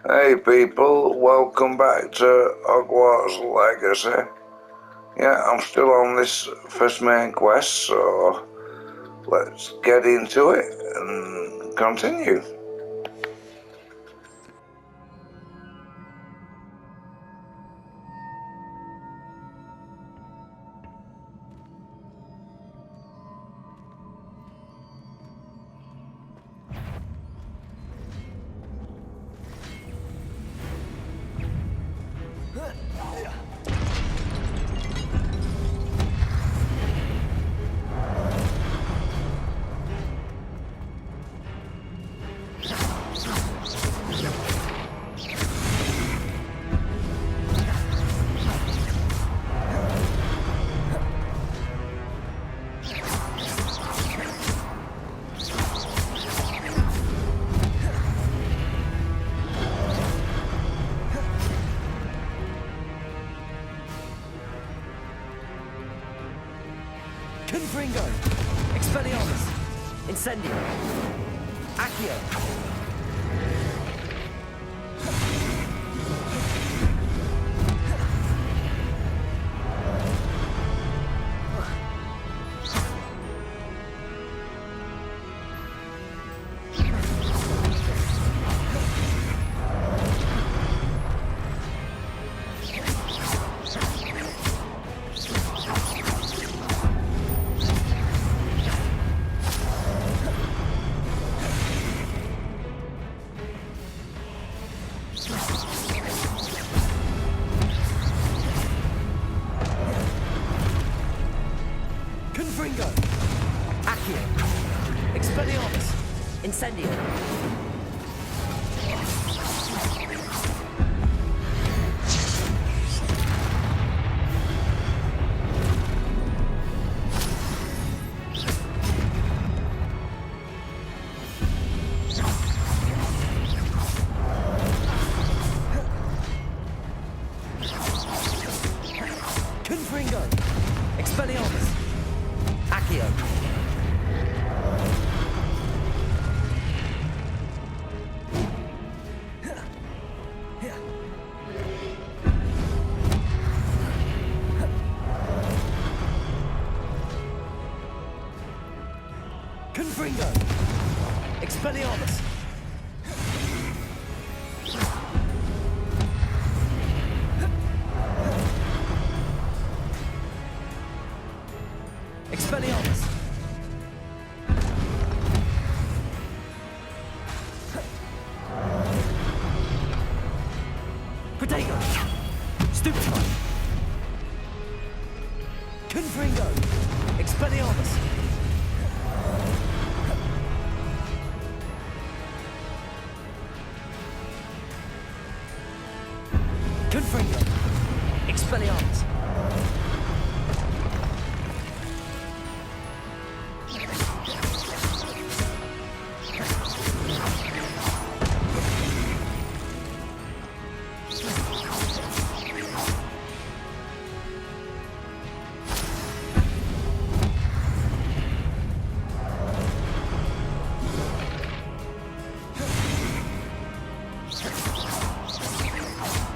Hey people, welcome back to Hogwarts Legacy. Yeah, I'm still on this first main quest, so let's get into it and continue. Confringo, Expelliarmus, Incendio, Accio. Confringo, Accio, Expelliarmus, Incendio. Confringo, Expelliarmus, Accio. Confringo, Expelliarmus. Expelliarmus. Protego. Stupefy. Confringo. Expelliarmus. Confringo. Expelliarmus.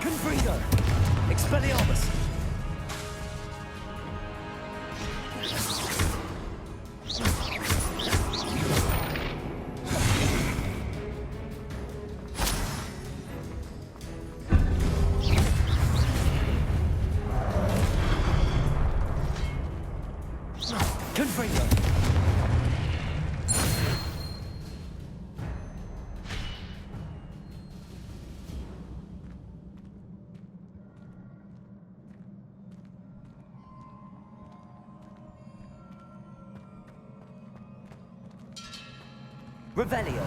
Confringo. Expelliarmus. Confringo. Revelio.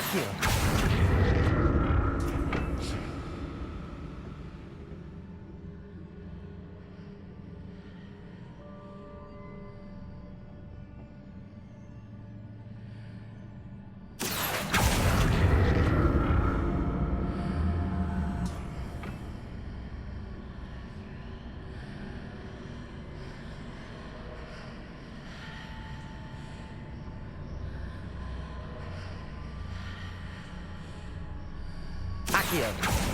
Accio. Accio.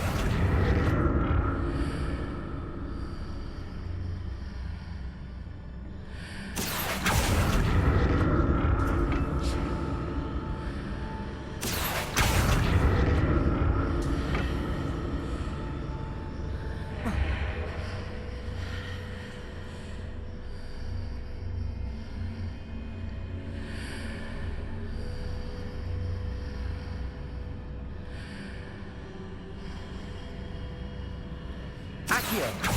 Accio.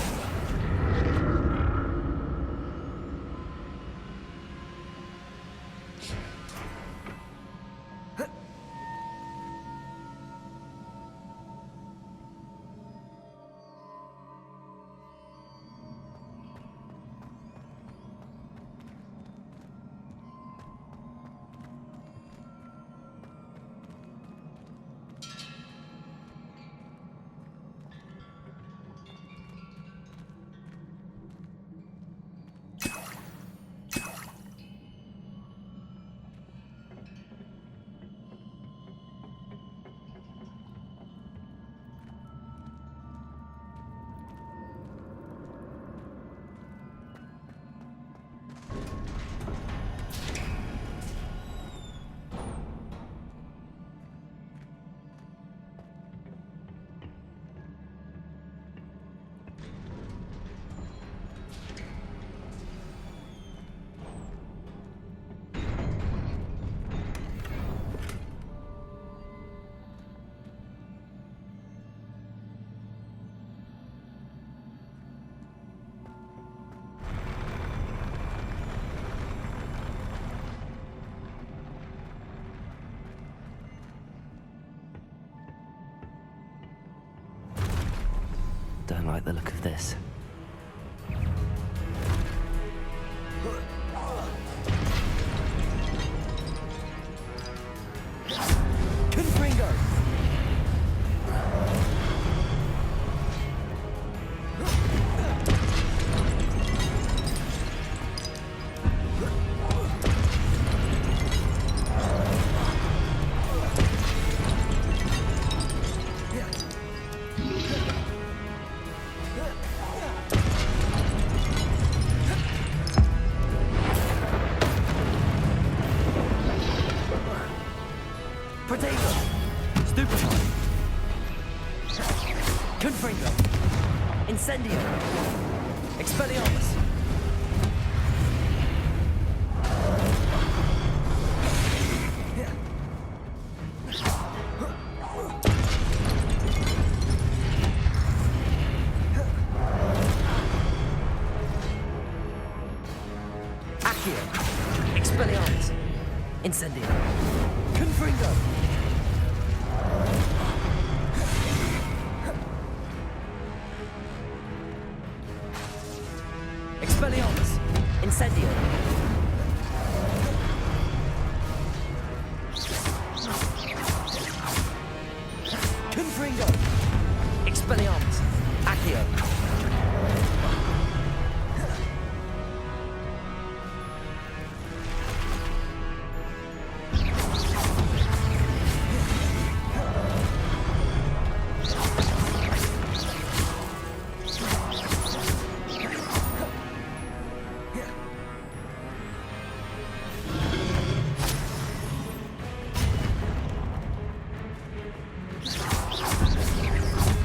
Don't like the look of this. Confringo! Potato! Stupefy! Confringo! Incendio! Expelliarmus! Accio! Expelliarmus! Incendio! Confringo! Expelliarmus! Incendio! Confringo! Expelliarmus! Accio!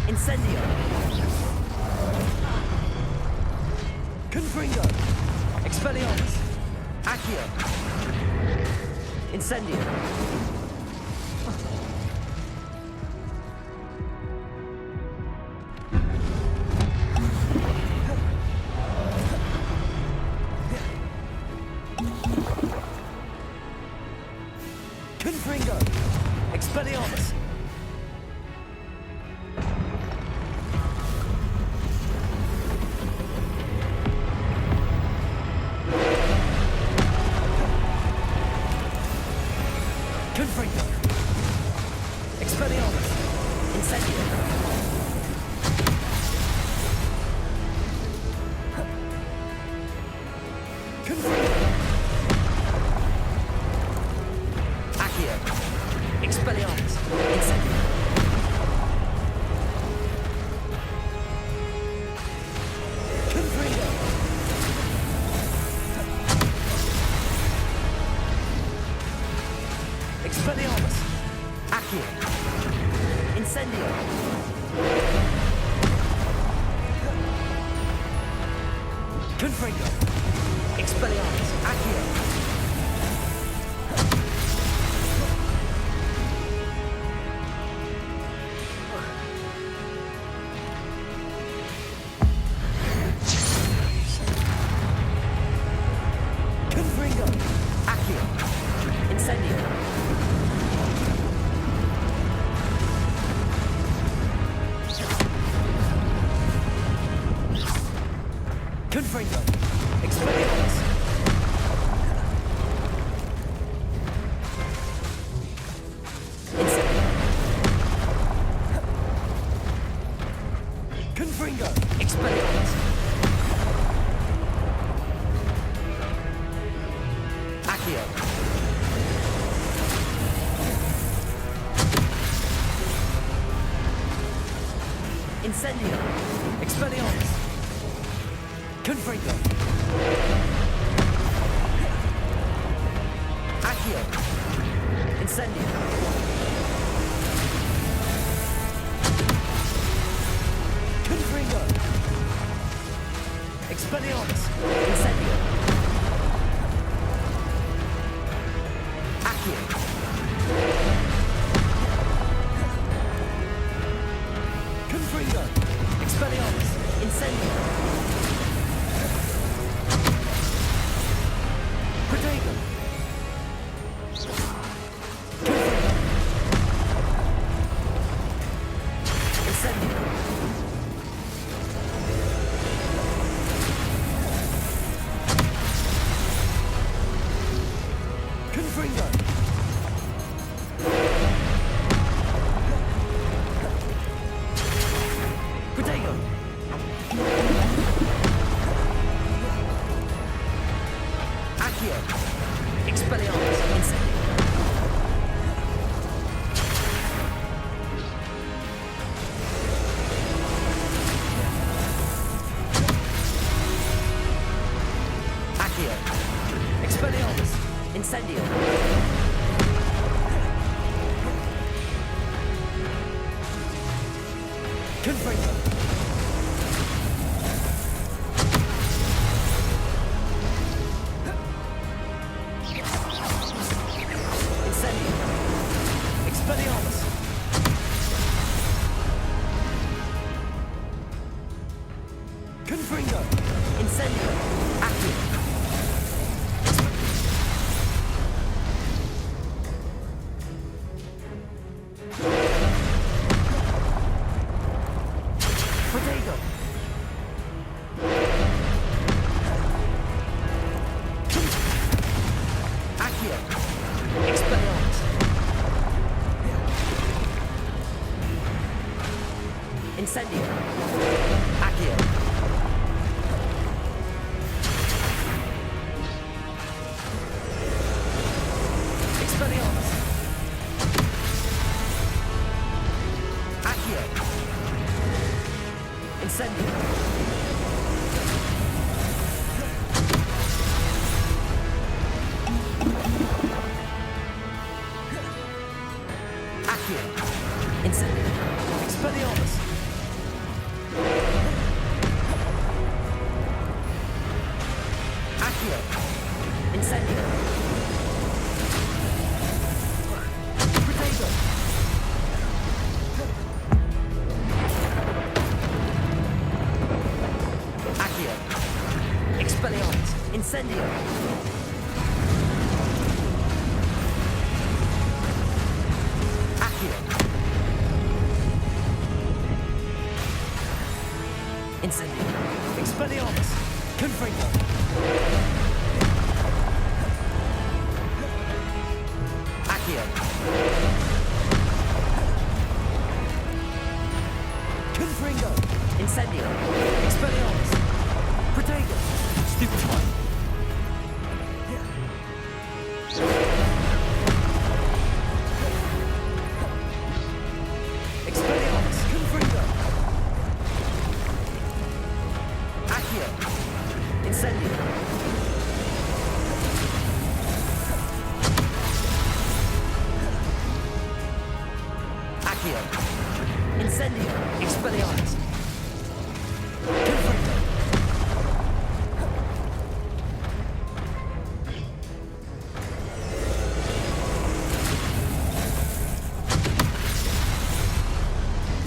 Incendio! Confringo! Expelliarmus! Accio! Incendio! Confringo! Expelliarmus! Confringo! Expelliarmus! Incendio! Confringo! Accio! Expelliarmus! Incendio! Confringo! Expelliarmus! Accio! Incendio! Confringo! Expelliarmus! Accio! Confringo! Accio! Incendio! Confringo! Expelliarmus! Incendio! Confringo! Expelliarmus! Accio! Incendio! Expelliarmus! Confringo! Accio! Incendio! Confringo! Expelliarmus! Incendio! Accio! Confringo! Expelliarmus! Incendio! Protego! Confringo! Incendio! Confringo! Protego! Accio! Expelliarmus! Incendio! Accio! Expelliarmus! Incendio! Confringo! Incendio! Expelliarmus! Confringo! Incendio! Accio! Protego! Accio! Expelliarmus! Incendio! Accio! Expelliarmus! Accio! Incendio! Accio! Incendio! Expelliarmus! Accio! Incendio! Protego! Accio! Expelliarmus! Incendio! Expelliarmus! Confringo! Accio! Confringo! Incendio! Expelliarmus! Protego! Stupefy! Expelliarmus! Confringo! Accio! Incendio! Accio! Incendio! Expelliarmus! Confringo!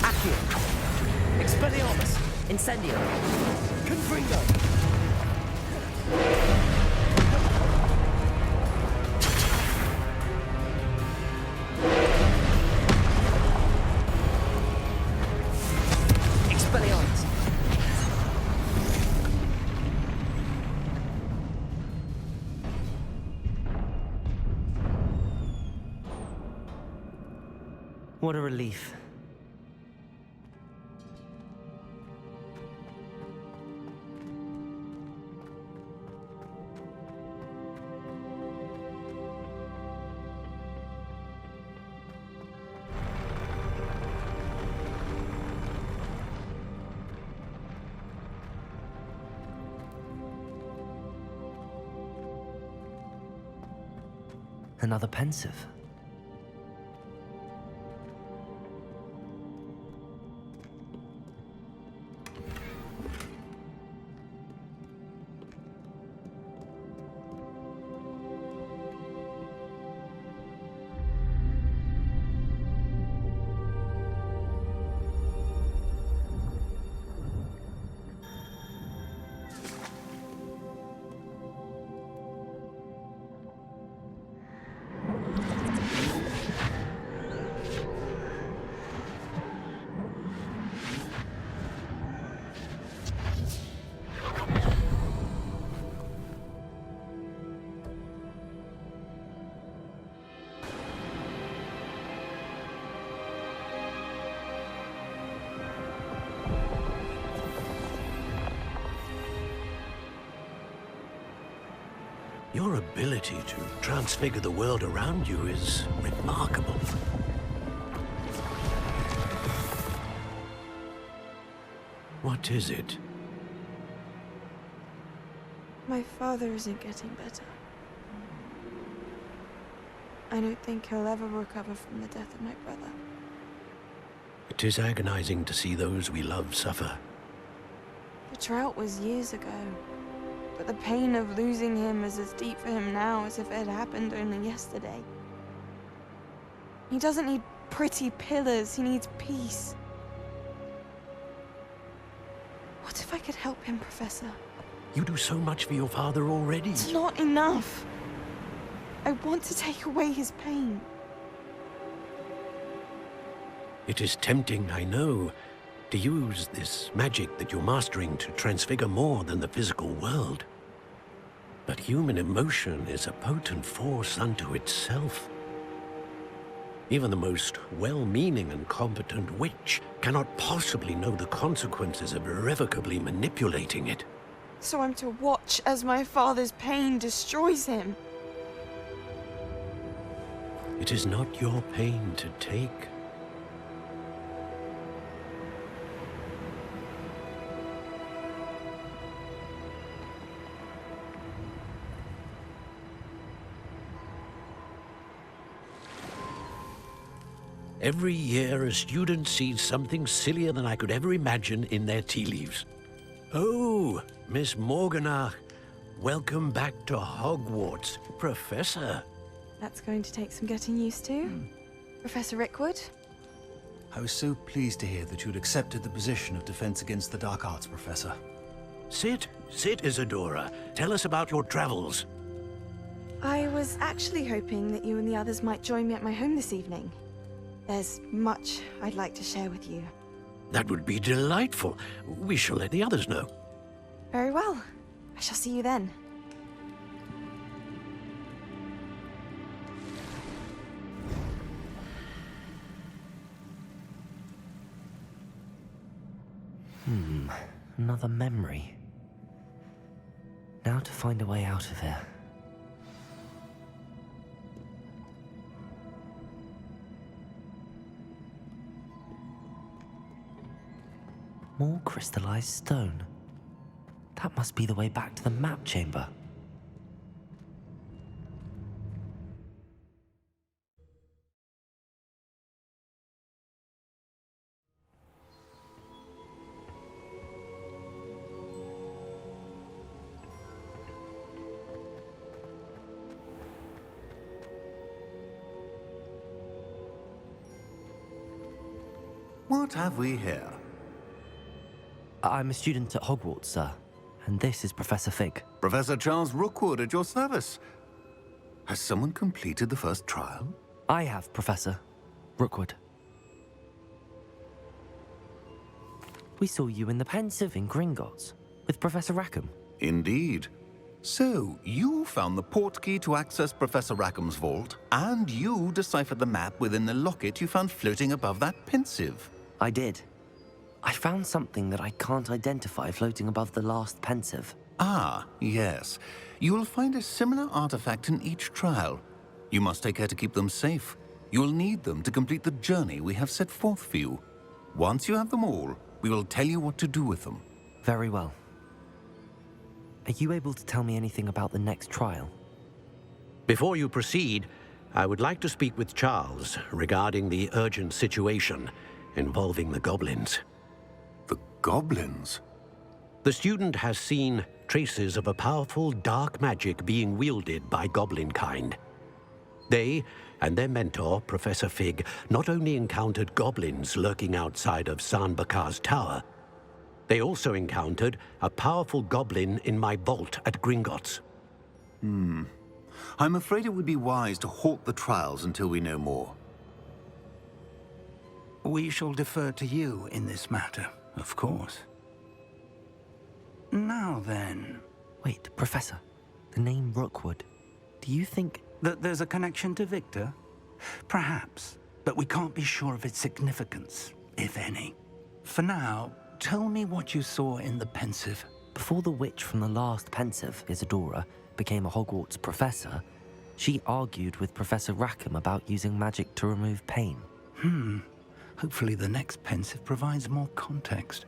Accio! Expelliarmus! Incendio! Confringo! Expelliarmus! What a relief. Another pensive. Your ability to transfigure the world around you is remarkable. What is it? My father isn't getting better. I don't think he'll ever recover from the death of my brother. It is agonizing to see those we love suffer. The drought was years ago, but the pain of losing him is as deep for him now as if it had happened only yesterday. He doesn't need pretty pillars, he needs peace. What if I could help him, Professor? You do so much for your father already. It's not enough. I want to take away his pain. It is tempting, I know, to use this magic that you're mastering to transfigure more than the physical world. But human emotion is a potent force unto itself. Even the most well-meaning and competent witch cannot possibly know the consequences of irrevocably manipulating it. So I'm to watch as my father's pain destroys him. It is not your pain to take. Every year, a student sees something sillier than I could ever imagine in their tea leaves. Oh, Miss Morganach, welcome back to Hogwarts, Professor. That's going to take some getting used to. Professor Rickwood? I was so pleased to hear that you'd accepted the position of Defense Against the Dark Arts, Professor. Sit, Isadora. Tell us about your travels. I was actually hoping that you and the others might join me at my home this evening. There's much I'd like to share with you. That would be delightful. We shall let the others know. Very well. I shall see you then. Another memory. Now to find a way out of here. More crystallized stone. That must be the way back to the map chamber. What have we here? I'm a student at Hogwarts, sir. And this is Professor Fig. Professor Charles Rookwood at your service. Has someone completed the first trial? I have, Professor Rookwood. We saw you in the Pensive in Gringotts with Professor Rackham. Indeed. So, you found the portkey to access Professor Rackham's vault, and you deciphered the map within the locket you found floating above that Pensive. I did. I found something that I can't identify floating above the last Pensive. Ah, yes. You will find a similar artifact in each trial. You must take care to keep them safe. You will need them to complete the journey we have set forth for you. Once you have them all, we will tell you what to do with them. Very well. Are you able to tell me anything about the next trial? Before you proceed, I would like to speak with Charles regarding the urgent situation involving the goblins. The goblins? The student has seen traces of a powerful dark magic being wielded by goblin kind. They and their mentor, Professor Fig, not only encountered goblins lurking outside of San Bakar's tower, they also encountered a powerful goblin in my vault at Gringotts. I'm afraid it would be wise to halt the trials until we know more. We shall defer to you in this matter, of course. Now then, Wait, Professor. The name Rookwood. Do you think... that there's a connection to Victor? Perhaps, but we can't be sure of its significance, if any. For now, tell me what you saw in the Pensive. Before the witch from the last Pensive, Isadora, became a Hogwarts professor, she argued with Professor Rackham about using magic to remove pain. Hopefully the next Pensive provides more context.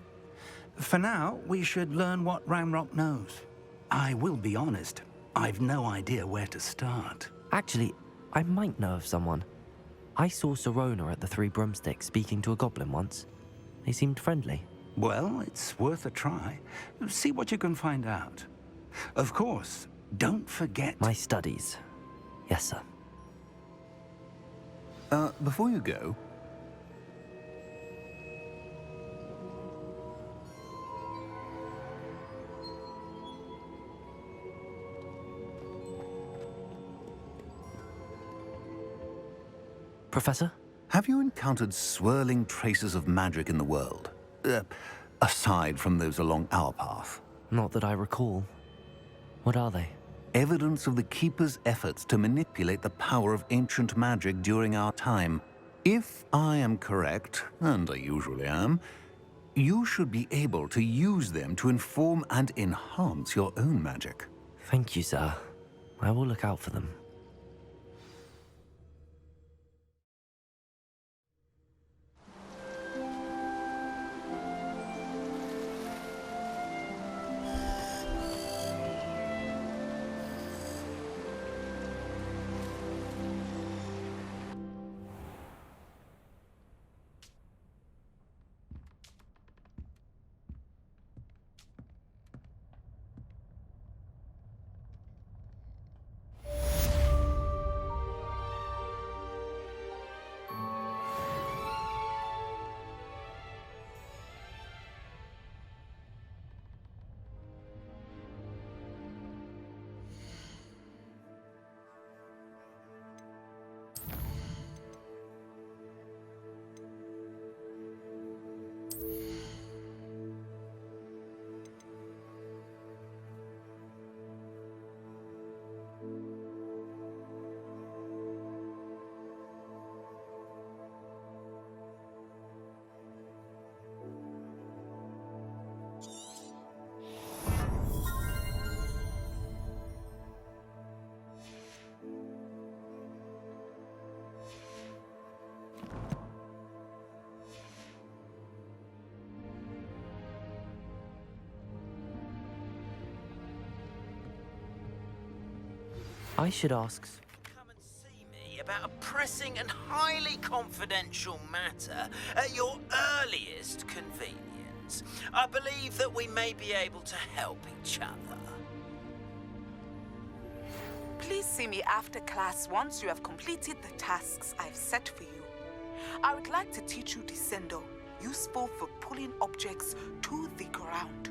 For now, we should learn what Ramrock knows. I will be honest, I've no idea where to start. Actually, I might know of someone. I saw Sirona at the Three Broomsticks speaking to a goblin once. They seemed friendly. Well, it's worth a try. See what you can find out. Of course, don't forget... My studies. Yes, sir. Before you go... Professor? Have you encountered swirling traces of magic in the world? Aside from those along our path. Not that I recall. What are they? Evidence of the Keeper's efforts to manipulate the power of ancient magic during our time. If I am correct, and I usually am, you should be able to use them to inform and enhance your own magic. Thank you, sir. I will look out for them. I should ask. Come and see me about a pressing and highly confidential matter at your earliest convenience. I believe that we may be able to help each other. Please see me after class once you have completed the tasks I've set for you. I would like to teach you Descendo, useful for pulling objects to the ground.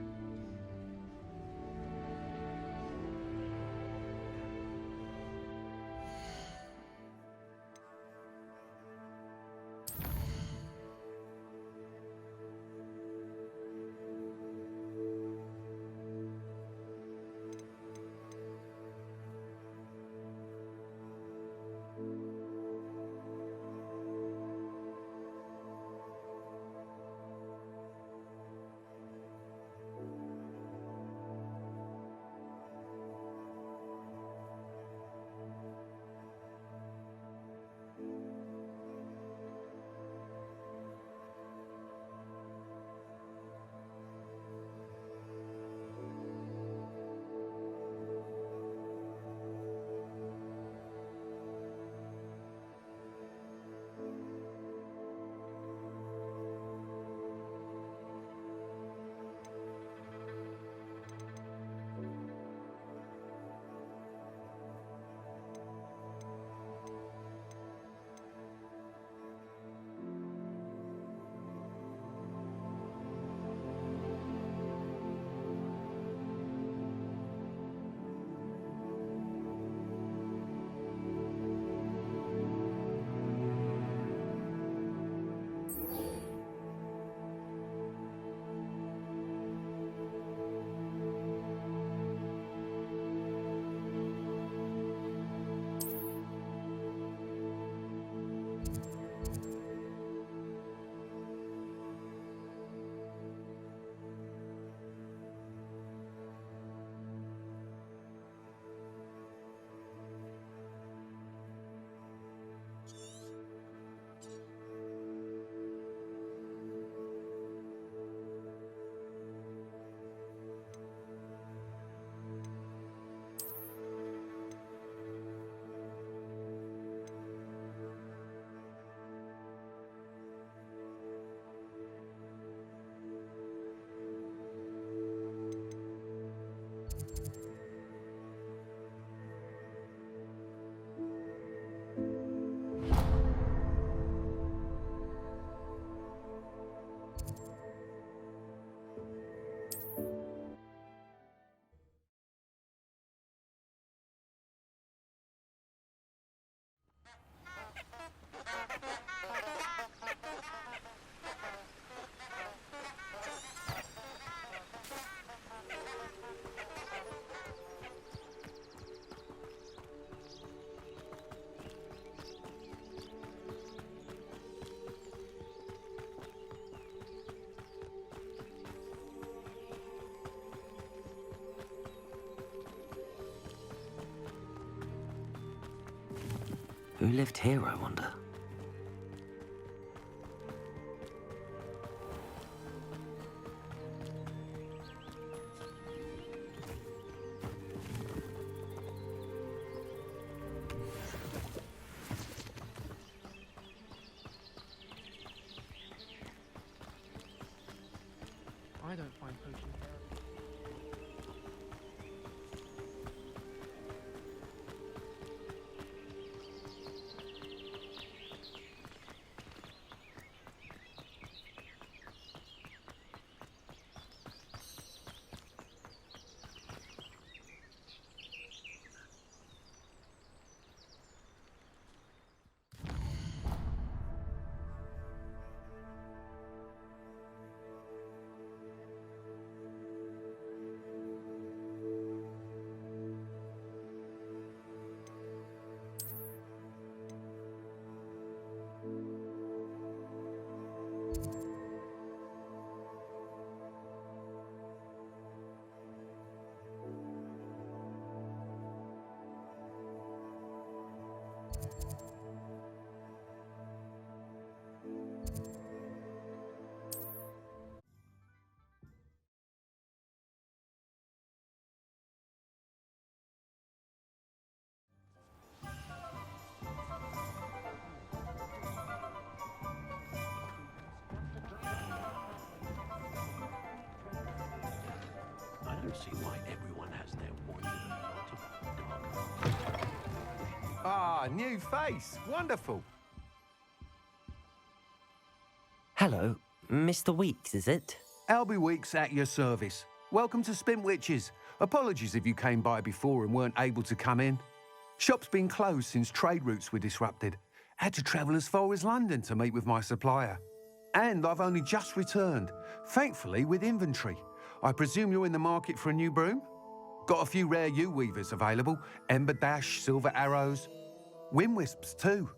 Who lived here, I wonder? I don't find potion therapy. a new face. Wonderful. Hello, Mr. Weeks, is it? Albie Weeks at your service. Welcome to Spintwitches. Apologies if you came by before and weren't able to come in. Shop's been closed since trade routes were disrupted. Had to travel as far as London to meet with my supplier. And I've only just returned, thankfully with inventory. I presume you're in the market for a new broom? Got a few rare U-weavers available. Ember Dash, Silver Arrows. Wind Wisps too.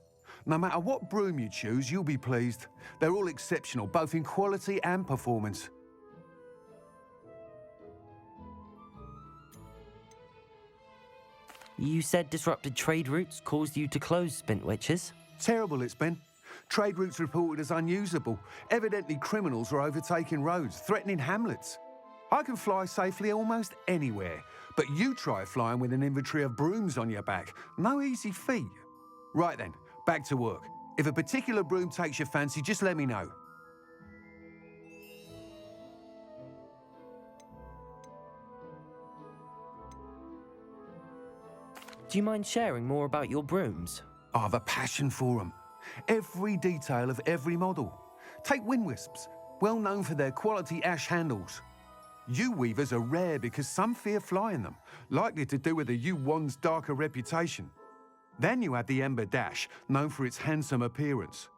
No matter what broom you choose, you'll be pleased. They're all exceptional, both in quality and performance. You said disrupted trade routes caused you to close Spintwitches? Terrible it's been. Trade routes reported as unusable. Evidently criminals are overtaking roads, threatening hamlets. I can fly safely almost anywhere, but you try flying with an inventory of brooms on your back. No easy feat. Right then, back to work. If a particular broom takes your fancy, just let me know. Do you mind sharing more about your brooms? I've a passion for them. Every detail of every model. Take Wind Wisps, well known for their quality ash handles. U-weavers are rare because some fear flying them, likely to do with the U-wand's darker reputation. Then you have the Ember Dash, known for its handsome appearance.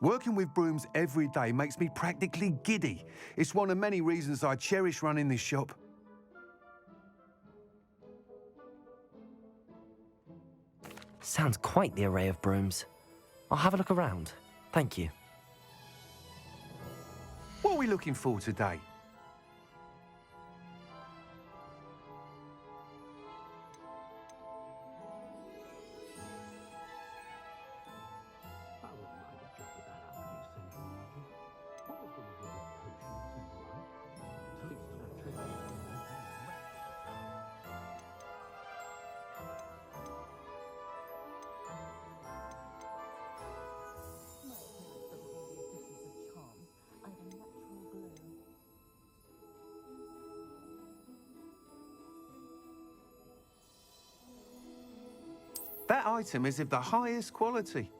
Working with brooms every day makes me practically giddy. It's one of many reasons I cherish running this shop. Sounds quite the array of brooms. I'll have a look around. Thank you. What are we looking for today? That item is of the highest quality.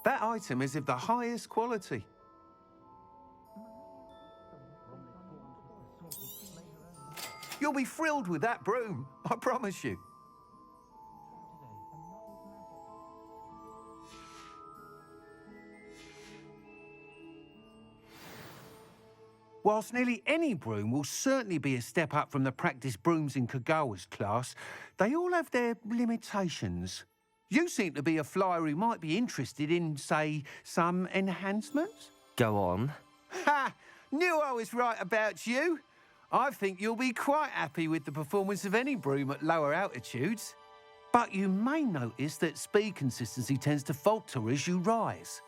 That item is of the highest quality. You'll be thrilled with that broom, I promise you. Whilst nearly any broom will certainly be a step up from the practice brooms in Kagawa's class, they all have their limitations. You seem to be a flyer who might be interested in, say, some enhancements? Go on. Ha! Knew I was right about you. I think you'll be quite happy with the performance of any broom at lower altitudes. But you may notice that speed consistency tends to falter as you rise.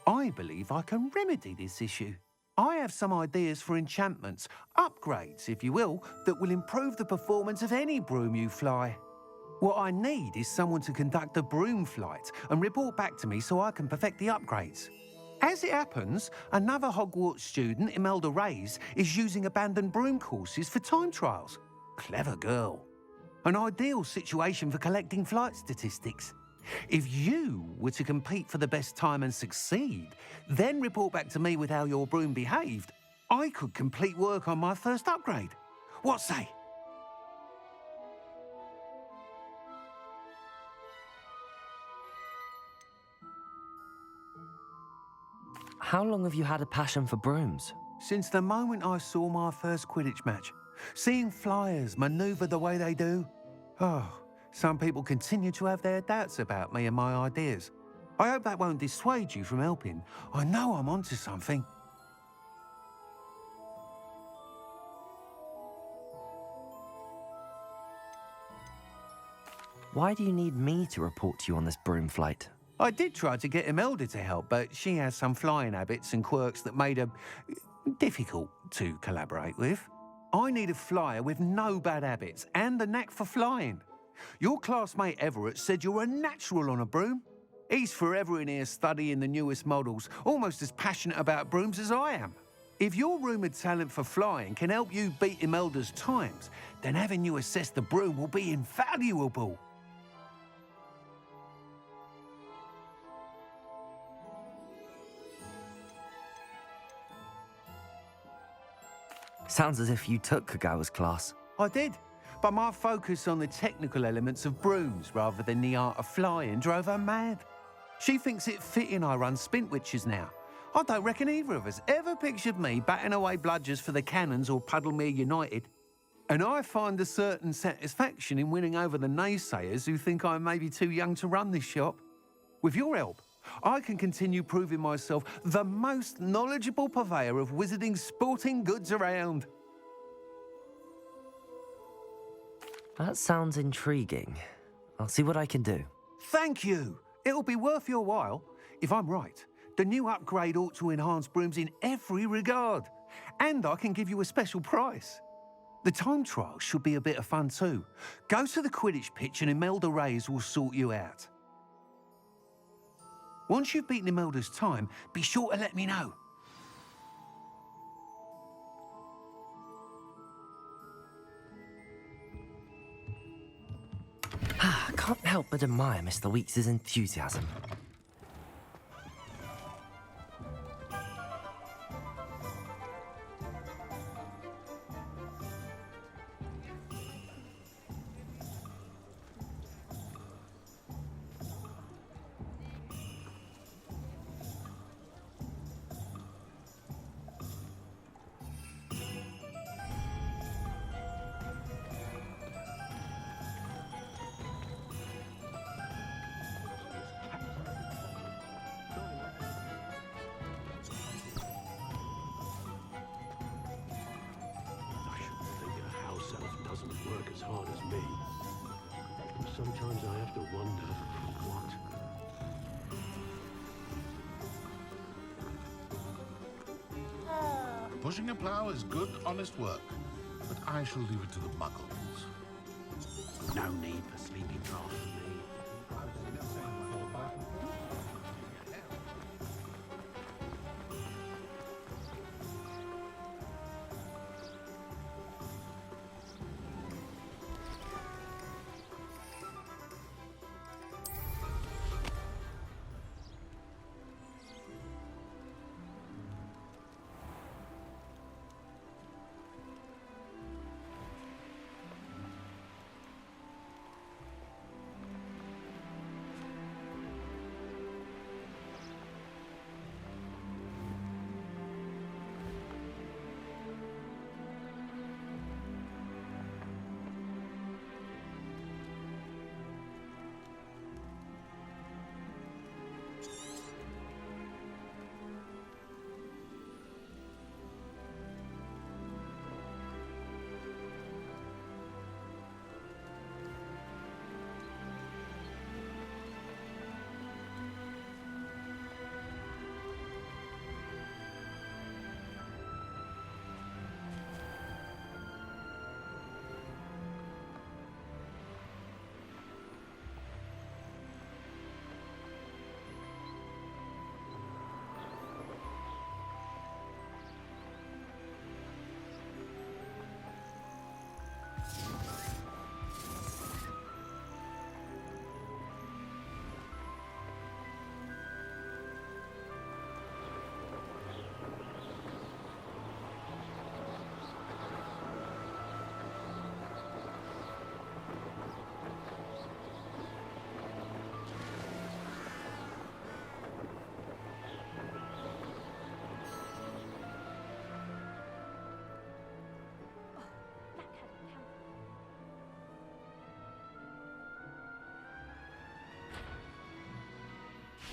I believe I can remedy this issue. I have some ideas for enchantments, upgrades, if you will, that will improve the performance of any broom you fly. What I need is someone to conduct a broom flight and report back to me so I can perfect the upgrades. As it happens, another Hogwarts student, Imelda Reyes, is using abandoned broom courses for time trials. Clever girl. An ideal situation for collecting flight statistics. If you were to compete for the best time and succeed, then report back to me with how your broom behaved, I could complete work on my first upgrade. What say? How long have you had a passion for brooms? Since the moment I saw my first Quidditch match. Seeing flyers manoeuvre the way they do. Oh, some people continue to have their doubts about me and my ideas. I hope that won't dissuade you from helping. I know I'm onto something. Why do you need me to report to you on this broom flight? I did try to get Imelda to help, but she has some flying habits and quirks that made her difficult to collaborate with. I need a flyer with no bad habits and a knack for flying. Your classmate Everett said you're a natural on a broom. He's forever in here studying the newest models, almost as passionate about brooms as I am. If your rumoured talent for flying can help you beat Imelda's times, then having you assess the broom will be invaluable. Sounds as if you took Kagawa's class. I did, but my focus on the technical elements of brooms rather than the art of flying drove her mad. She thinks it fitting I run Spintwitches now. I don't reckon either of us ever pictured me batting away bludgers for the Cannons or Puddlemere United. And I find a certain satisfaction in winning over the naysayers who think I'm maybe too young to run this shop. With your help, I can continue proving myself the most knowledgeable purveyor of wizarding sporting goods around. That sounds intriguing. I'll see what I can do. Thank you. It'll be worth your while. If I'm right, the new upgrade ought to enhance brooms in every regard. And I can give you a special price. The time trial should be a bit of fun too. Go to the Quidditch pitch and Imelda Reyes will sort you out. Once you've beaten Imelda's time, be sure to let me know. I can't help but admire Mr. Weeks' enthusiasm. Work as hard as me. Sometimes I have to wonder what. Pushing a plough is good, honest work, but I shall leave it to the muggles. No need for sleeping drafts for me.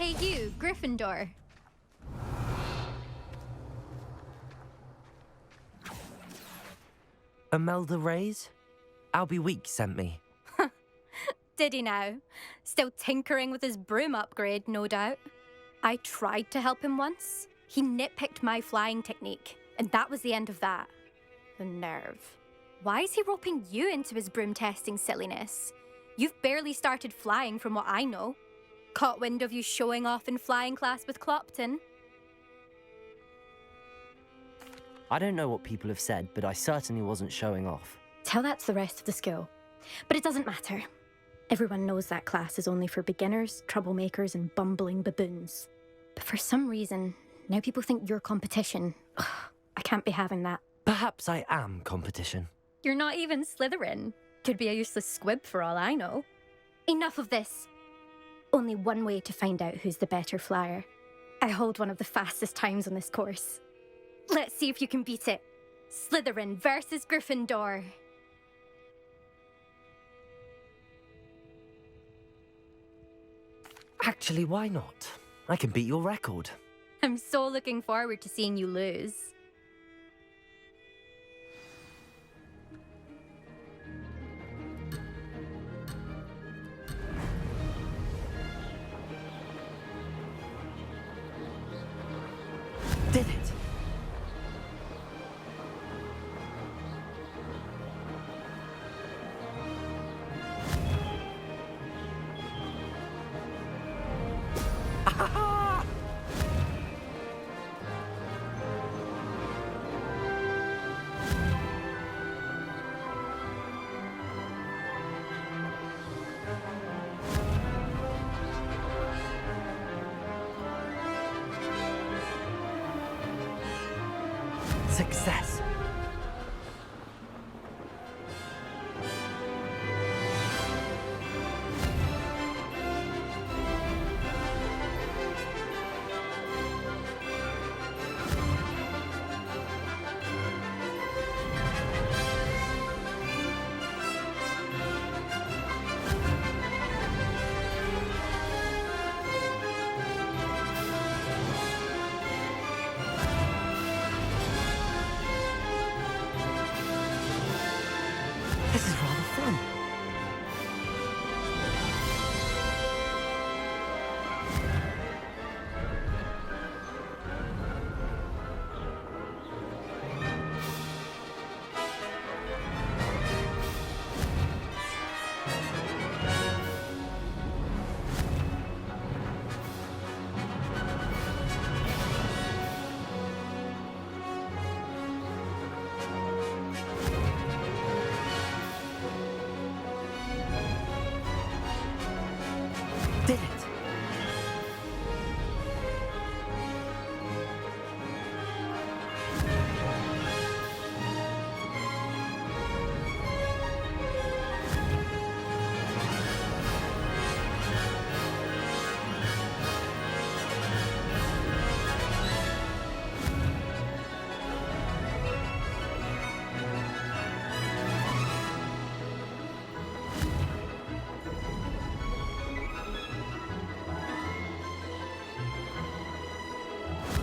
Hey you, Gryffindor. Imelda Reyes? Albie Weeks sent me. Did he now? Still tinkering with his broom upgrade, no doubt. I tried to help him once. He nitpicked my flying technique, and that was the end of that. The nerve. Why is he roping you into his broom testing silliness? You've barely started flying from what I know. Caught wind of you showing off in flying class with Clopton. I don't know what people have said, but I certainly wasn't showing off. Tell that to the rest of the school. But it doesn't matter. Everyone knows that class is only for beginners, troublemakers, and bumbling baboons. But for some reason, now people think you're competition. Ugh, I can't be having that. Perhaps I am competition. You're not even Slytherin. Could be a useless squib for all I know. Enough of this. Only one way to find out who's the better flyer. I hold one of the fastest times on this course. Let's see if you can beat it. Slytherin versus Gryffindor. Actually, why not? I can beat your record. I'm so looking forward to seeing you lose. Did it? Success. This is rather fun. Did it?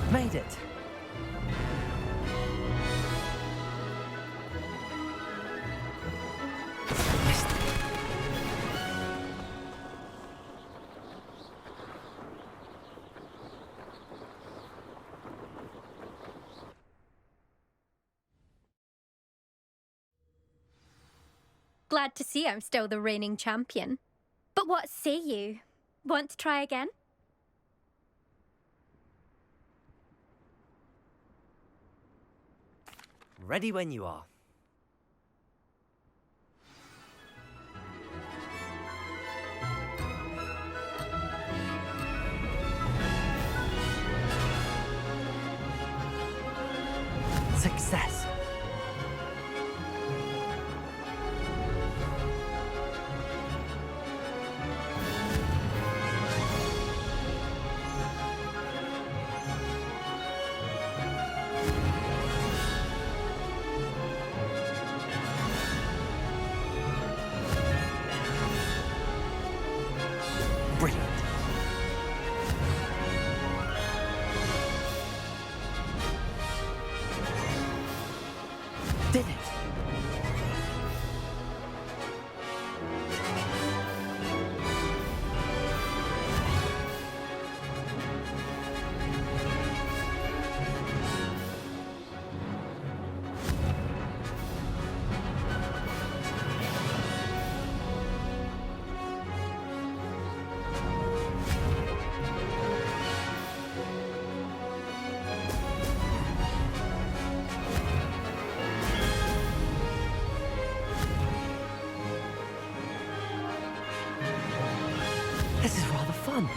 Made it. Missed it. Glad to see I'm still the reigning champion. But what say you? Want to try again? Ready when you are. Success. done.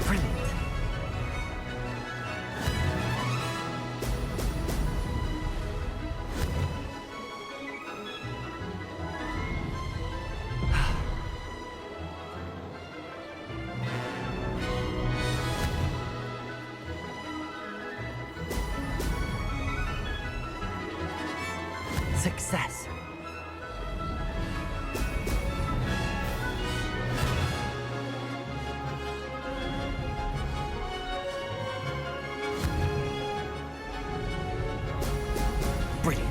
Brilliant. Success. Brilliant.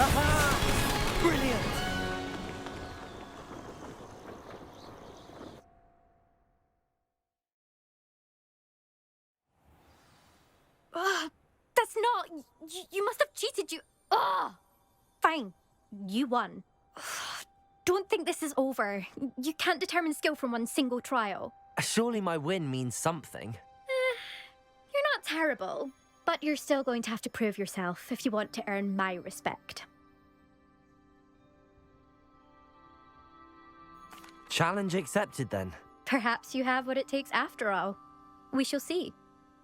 Aha! Brilliant. That's not. You must have cheated. Fine. You won. Don't think this is over. You can't determine skill from one single trial. Surely my win means something. You're not terrible, but you're still going to have to prove yourself if you want to earn my respect. Challenge accepted then. Perhaps you have what it takes after all. We shall see.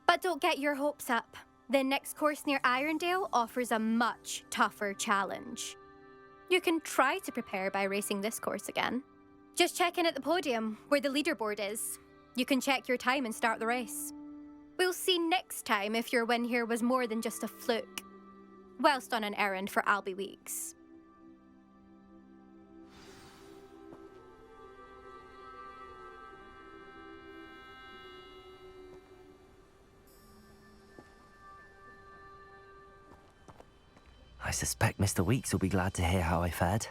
But don't get your hopes up. The next course near Irondale offers a much tougher challenge. You can try to prepare by racing this course again. Just check in at the podium, where the leaderboard is. You can check your time and start the race. We'll see next time if your win here was more than just a fluke, whilst on an errand for Albie Weeks. I suspect Mr. Weeks will be glad to hear how I fared.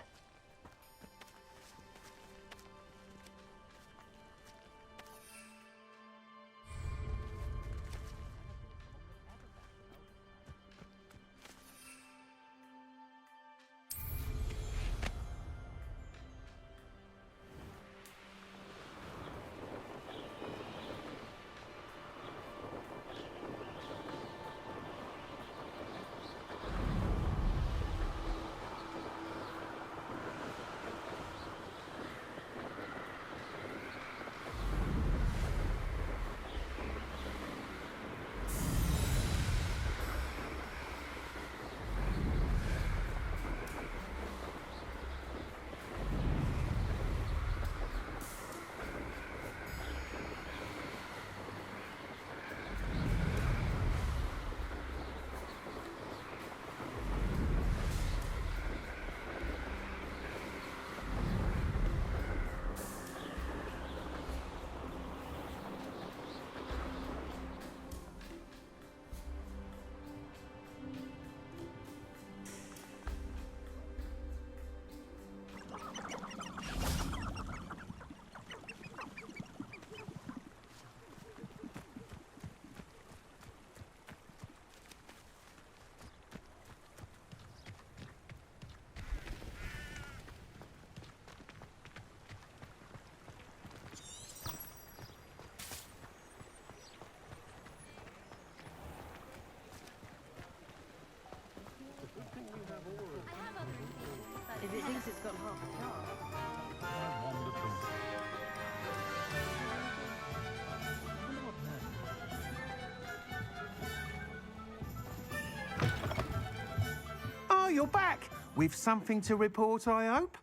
If it thinks it's got half a chance. Oh, you're back! With something to report, I hope?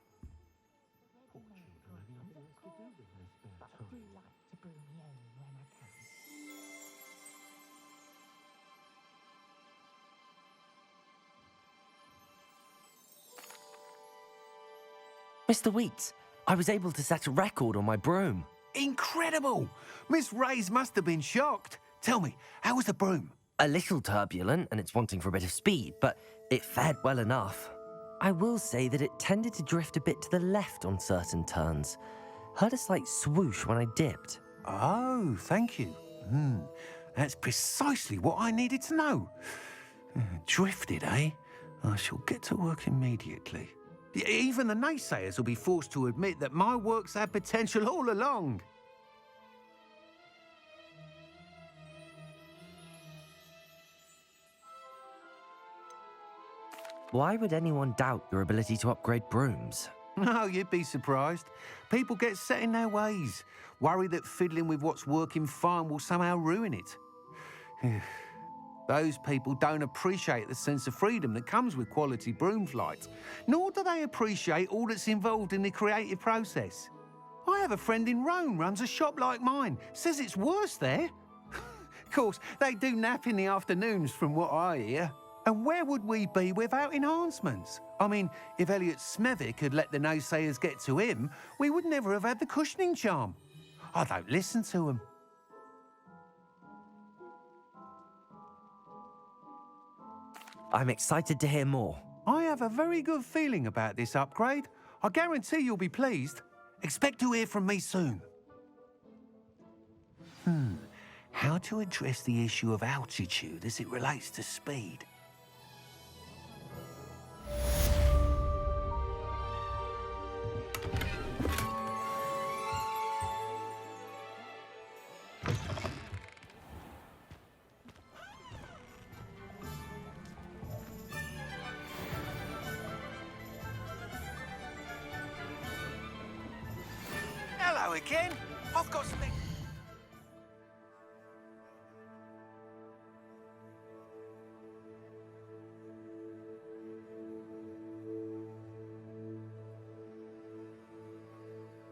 Mr. Weeks, I was able to set a record on my broom. Incredible! Miss Reyes must have been shocked. Tell me, how was the broom? A little turbulent and it's wanting for a bit of speed, but it fared well enough. I will say that it tended to drift a bit to the left on certain turns. Heard a slight swoosh when I dipped. Oh, thank you. That's precisely what I needed to know. Drifted, eh? I shall get to work immediately. Even the naysayers will be forced to admit that my work's had potential all along. Why would anyone doubt your ability to upgrade brooms? No, you'd be surprised. People get set in their ways, worry that fiddling with what's working fine will somehow ruin it. Those people don't appreciate the sense of freedom that comes with quality broom flights, nor do they appreciate all that's involved in the creative process. I have a friend in Rome runs a shop like mine, says it's worse there. Of course, they do nap in the afternoons from what I hear. And where would we be without enhancements? I mean, if Elliot Smethwick had let the naysayers get to him, we would never have had the cushioning charm. I don't listen to them. I'm excited to hear more. I have a very good feeling about this upgrade. I guarantee you'll be pleased. Expect to hear from me soon. How to address the issue of altitude as it relates to speed? Hello again. I've got something.